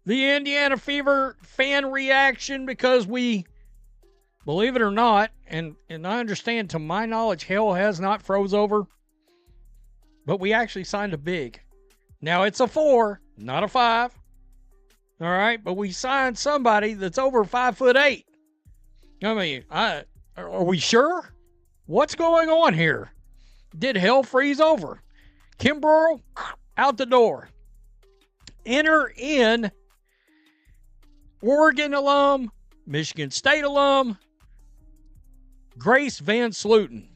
the Indiana Fever fan reaction because we, believe it or not, and I understand to my knowledge, hell has not froze over, but we actually signed a big. Now it's a 4, not a 5. All right, but we signed somebody that's over 5'8". I mean, are we sure? What's going on here? Did hell freeze over? Kimbrough, out the door. Enter in Oregon alum, Michigan State alum, Grace Van Sluten.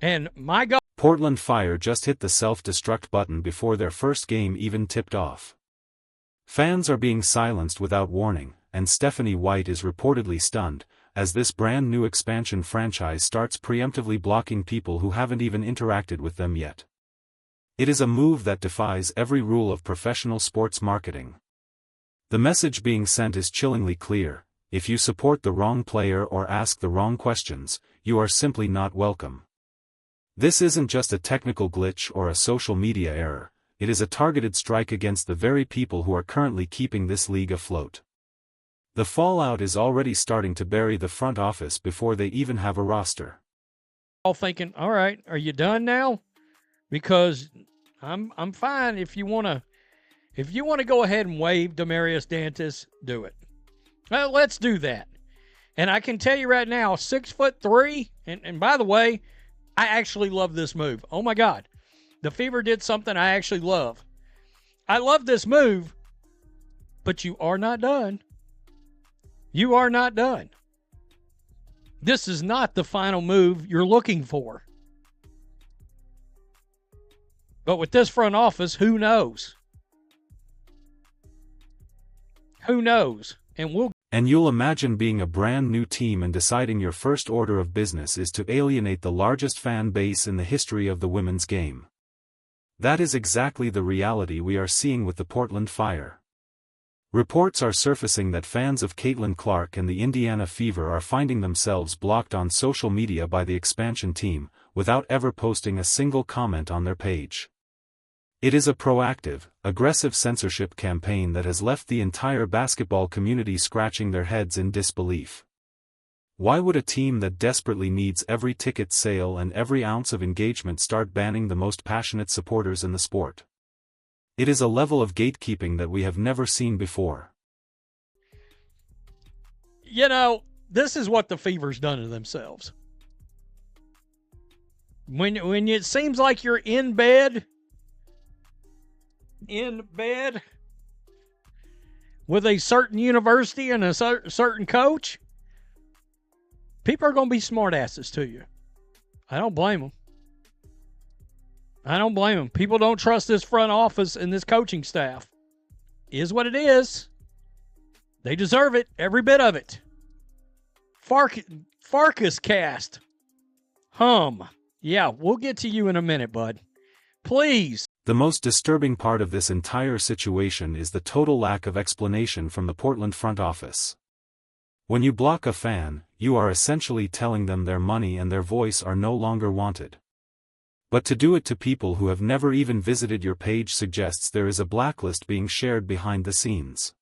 And my God. Portland Fire just hit the self-destruct button before their first game even tipped off. Fans are being silenced without warning, and Stephanie White is reportedly stunned, as this brand new expansion franchise starts preemptively blocking people who haven't even interacted with them yet. It is a move that defies every rule of professional sports marketing. The message being sent is chillingly clear: if you support the wrong player or ask the wrong questions, you are simply not welcome. This isn't just a technical glitch or a social media error, it is a targeted strike against the very people who are currently keeping this league afloat. The fallout is already starting to bury the front office before they even have a roster. All thinking, all right, are you done now? Because I'm fine if you want to go ahead and waive Demarius Dantis, do it. Well, let's do that. And I can tell you right now, 6'3", and by the way, I actually love this move. Oh my God. The Fever did something I actually love. I love this move, but you are not done. You are not done. This is not the final move you're looking for. But with this front office, who knows? Who knows? And you'll imagine being a brand new team and deciding your first order of business is to alienate the largest fan base in the history of the women's game. That is exactly the reality we are seeing with the Portland Fire. Reports are surfacing that fans of Caitlin Clark and the Indiana Fever are finding themselves blocked on social media by the expansion team, without ever posting a single comment on their page. It is a proactive, aggressive censorship campaign that has left the entire basketball community scratching their heads in disbelief. Why would a team that desperately needs every ticket sale and every ounce of engagement start banning the most passionate supporters in the sport? It is a level of gatekeeping that we have never seen before. You know, this is what the Fever's done to themselves. When it seems like you're in bed with a certain university and a certain coach, people are going to be smartasses to you. I don't blame them. I don't blame them. People don't trust this front office and this coaching staff. Is what it is. They deserve it, every bit of it. Farkas cast. Yeah, we'll get to you in a minute, bud. Please. The most disturbing part of this entire situation is the total lack of explanation from the Portland front office. When you block a fan, you are essentially telling them their money and their voice are no longer wanted. But to do it to people who have never even visited your page suggests there is a blacklist being shared behind the scenes.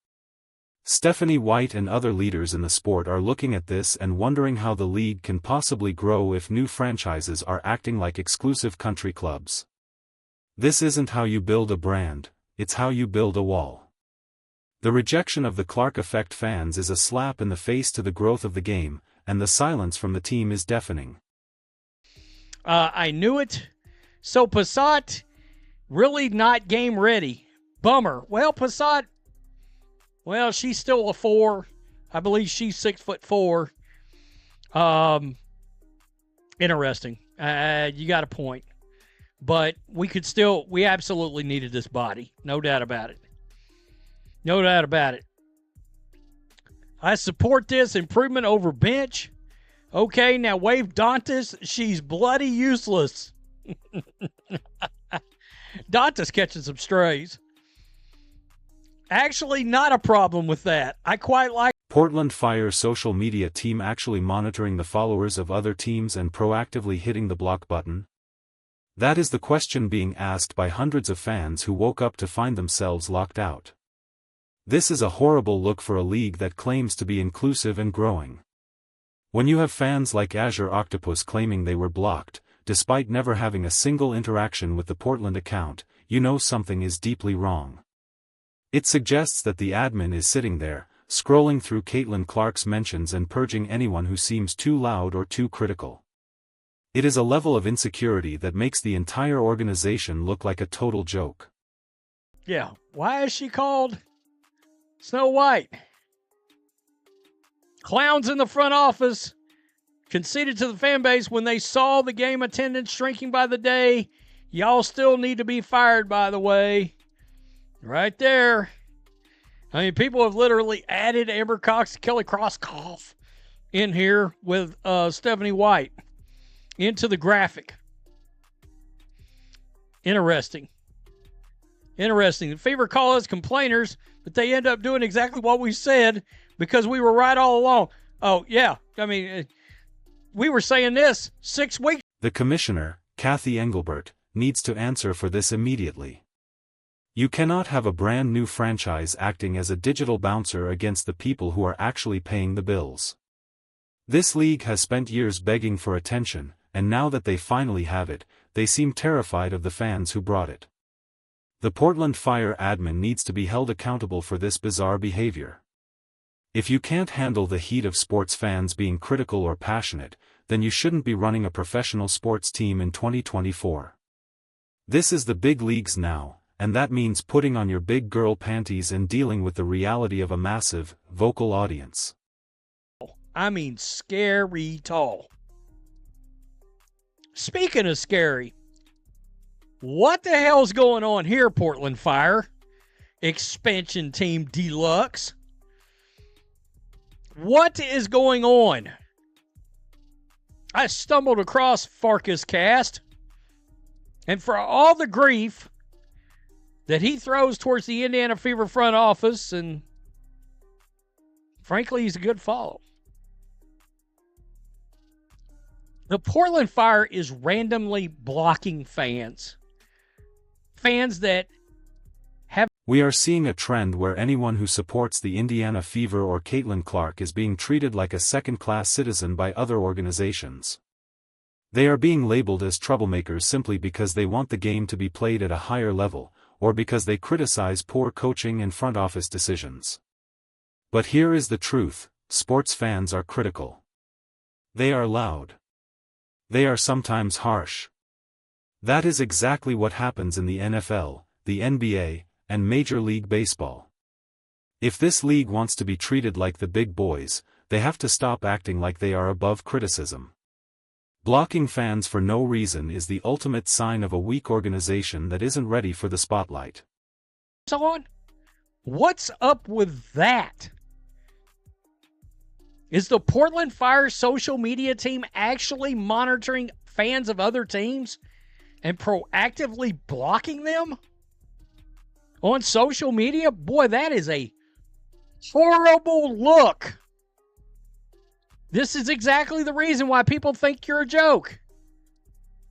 Stephanie White and other leaders in the sport are looking at this and wondering how the league can possibly grow if new franchises are acting like exclusive country clubs. This isn't how you build a brand, it's how you build a wall. The rejection of the Clark Effect fans is a slap in the face to the growth of the game, and the silence from the team is deafening. I knew it. So Passat, really not game ready. Bummer. Well, Passat, she's still a 4. I believe she's 6'4". Interesting. You got a point. But we absolutely needed this body. No doubt about it. No doubt about it. I support this improvement over bench. Okay, now waive Dantas. She's bloody useless. Dantas catching some strays. Actually, not a problem with that. I quite like Portland Fire social media team actually monitoring the followers of other teams and proactively hitting the block button. That is the question being asked by hundreds of fans who woke up to find themselves locked out. This is a horrible look for a league that claims to be inclusive and growing. When you have fans like Azure Octopus claiming they were blocked, despite never having a single interaction with the Portland account, you know something is deeply wrong. It suggests that the admin is sitting there, scrolling through Caitlin Clark's mentions and purging anyone who seems too loud or too critical. It is a level of insecurity that makes the entire organization look like a total joke. Yeah, why is she called Snow White? Clowns in the front office conceded to the fan base when they saw the game attendance shrinking by the day. Y'all still need to be fired, by the way. Right there. I mean, people have literally added Amber Cox, Kelly Krauskopf in here with Stephanie White into the graphic. Interesting. The Fever call us complainers, but they end up doing exactly what we said because we were right all along. Oh, yeah. I mean, we were saying this 6 weeks. The commissioner, Kathy Engelbert, needs to answer for this immediately. You cannot have a brand new franchise acting as a digital bouncer against the people who are actually paying the bills. This league has spent years begging for attention, and now that they finally have it, they seem terrified of the fans who brought it. The Portland Fire admin needs to be held accountable for this bizarre behavior. If you can't handle the heat of sports fans being critical or passionate, then you shouldn't be running a professional sports team in 2024. This is the big leagues now, and that means putting on your big girl panties and dealing with the reality of a massive, vocal audience. I mean, scary tall. Speaking of scary, what the hell's going on here, Portland Fire? Expansion Team Deluxe. What is going on? I stumbled across Farkas Cast, and for all the grief that he throws towards the Indiana Fever front office, and frankly, he's a good follow. The Portland Fire is randomly blocking fans. Fans that have... We are seeing a trend where anyone who supports the Indiana Fever or Caitlin Clark is being treated like a second-class citizen by other organizations. They are being labeled as troublemakers simply because they want the game to be played at a higher level, or because they criticize poor coaching and front office decisions. But here is the truth: sports fans are critical. They are loud. They are sometimes harsh. That is exactly what happens in the NFL, the NBA, and Major League Baseball. If this league wants to be treated like the big boys, they have to stop acting like they are above criticism. Blocking fans for no reason is the ultimate sign of a weak organization that isn't ready for the spotlight. What's up with that? Is the Portland Fire social media team actually monitoring fans of other teams and proactively blocking them on social media? Boy, that is a horrible look. This is exactly the reason why people think you're a joke.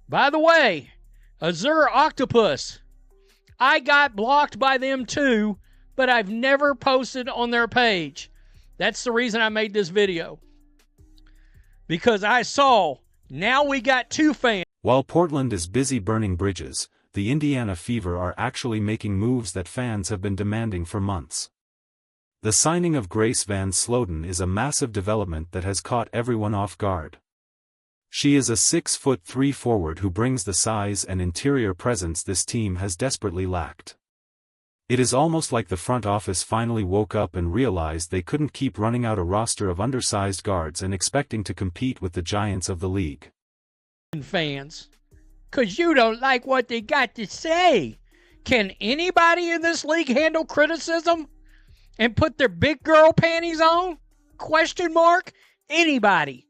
By the way, Azure Octopus, I got blocked by them too, but I've never posted on their page. That's the reason I made this video. Because I saw, now we got two fans. While Portland is busy burning bridges, the Indiana Fever are actually making moves that fans have been demanding for months. The signing of Grace Van Sloten is a massive development that has caught everyone off guard. She is a 6'3" forward who brings the size and interior presence this team has desperately lacked. It is almost like the front office finally woke up and realized they couldn't keep running out a roster of undersized guards and expecting to compete with the giants of the league. Fans, because you don't like what they got to say. Can anybody in this league handle criticism and put their big girl panties on? Question mark? Anybody.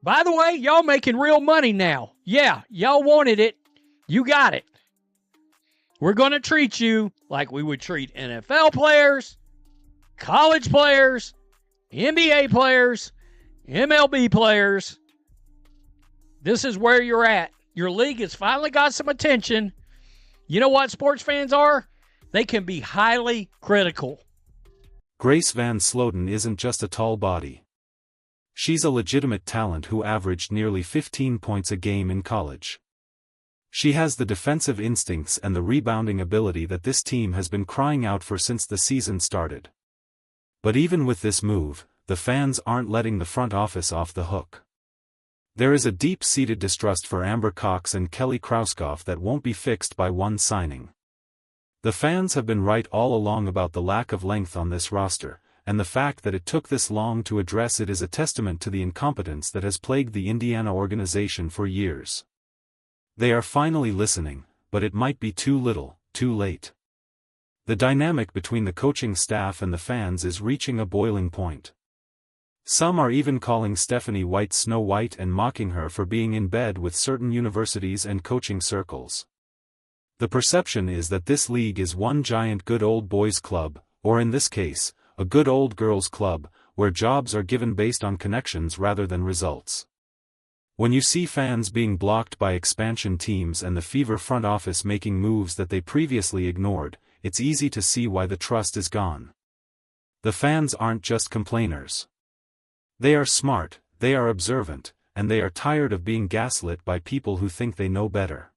By the way, y'all making real money now. Yeah, y'all wanted it. You got it. We're going to treat you like we would treat NFL players, college players, NBA players, MLB players. This is where you're at. Your league has finally got some attention. You know what sports fans are? They can be highly critical. Grace Van Sloten isn't just a tall body. She's a legitimate talent who averaged nearly 15 points a game in college. She has the defensive instincts and the rebounding ability that this team has been crying out for since the season started. But even with this move, the fans aren't letting the front office off the hook. There is a deep-seated distrust for Amber Cox and Kelly Krauskopf that won't be fixed by one signing. The fans have been right all along about the lack of length on this roster, and the fact that it took this long to address it is a testament to the incompetence that has plagued the Indiana organization for years. They are finally listening, but it might be too little, too late. The dynamic between the coaching staff and the fans is reaching a boiling point. Some are even calling Stephanie White Snow White and mocking her for being in bed with certain universities and coaching circles. The perception is that this league is one giant good old boys club, or in this case, a good old girls club, where jobs are given based on connections rather than results. When you see fans being blocked by expansion teams and the Fever front office making moves that they previously ignored, it's easy to see why the trust is gone. The fans aren't just complainers. They are smart, they are observant, and they are tired of being gaslit by people who think they know better.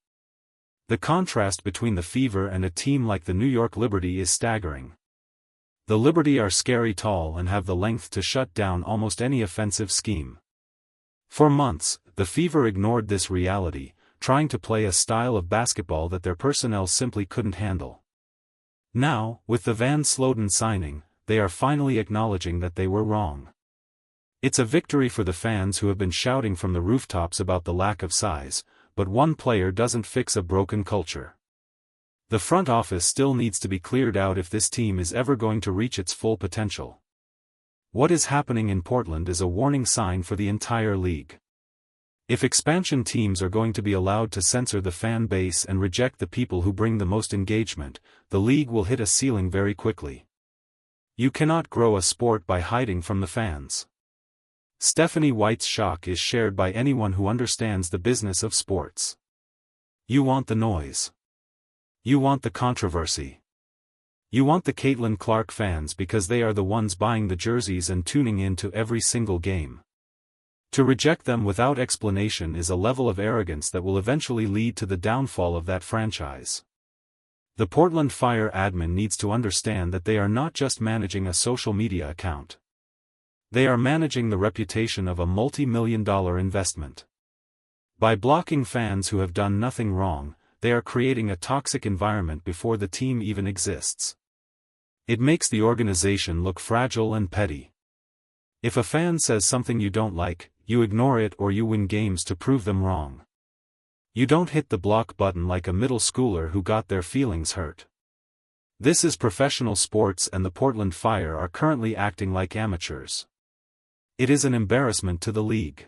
The contrast between the Fever and a team like the New York Liberty is staggering. The Liberty are scary tall and have the length to shut down almost any offensive scheme. For months, the Fever ignored this reality, trying to play a style of basketball that their personnel simply couldn't handle. Now, with the Van Sloten signing, they are finally acknowledging that they were wrong. It's a victory for the fans who have been shouting from the rooftops about the lack of size, but one player doesn't fix a broken culture. The front office still needs to be cleared out if this team is ever going to reach its full potential. What is happening in Portland is a warning sign for the entire league. If expansion teams are going to be allowed to censor the fan base and reject the people who bring the most engagement, the league will hit a ceiling very quickly. You cannot grow a sport by hiding from the fans. Stephanie White's shock is shared by anyone who understands the business of sports. You want the noise. You want the controversy. You want the Caitlin Clark fans because they are the ones buying the jerseys and tuning in to every single game. To reject them without explanation is a level of arrogance that will eventually lead to the downfall of that franchise. The Portland Fire admin needs to understand that they are not just managing a social media account. They are managing the reputation of a multi-million-dollar investment. By blocking fans who have done nothing wrong, they are creating a toxic environment before the team even exists. It makes the organization look fragile and petty. If a fan says something you don't like, you ignore it or you win games to prove them wrong. You don't hit the block button like a middle schooler who got their feelings hurt. This is professional sports and the Portland Fire are currently acting like amateurs. It is an embarrassment to the league.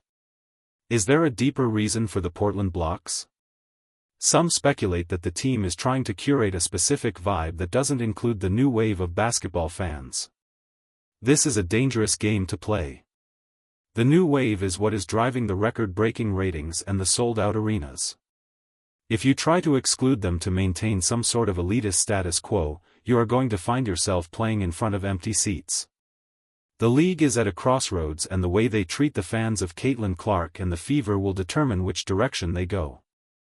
Is there a deeper reason for the Portland blocks? Some speculate that the team is trying to curate a specific vibe that doesn't include the new wave of basketball fans. This is a dangerous game to play. The new wave is what is driving the record-breaking ratings and the sold-out arenas. If you try to exclude them to maintain some sort of elitist status quo, you are going to find yourself playing in front of empty seats. The league is at a crossroads and the way they treat the fans of Caitlin Clark and the Fever will determine which direction they go.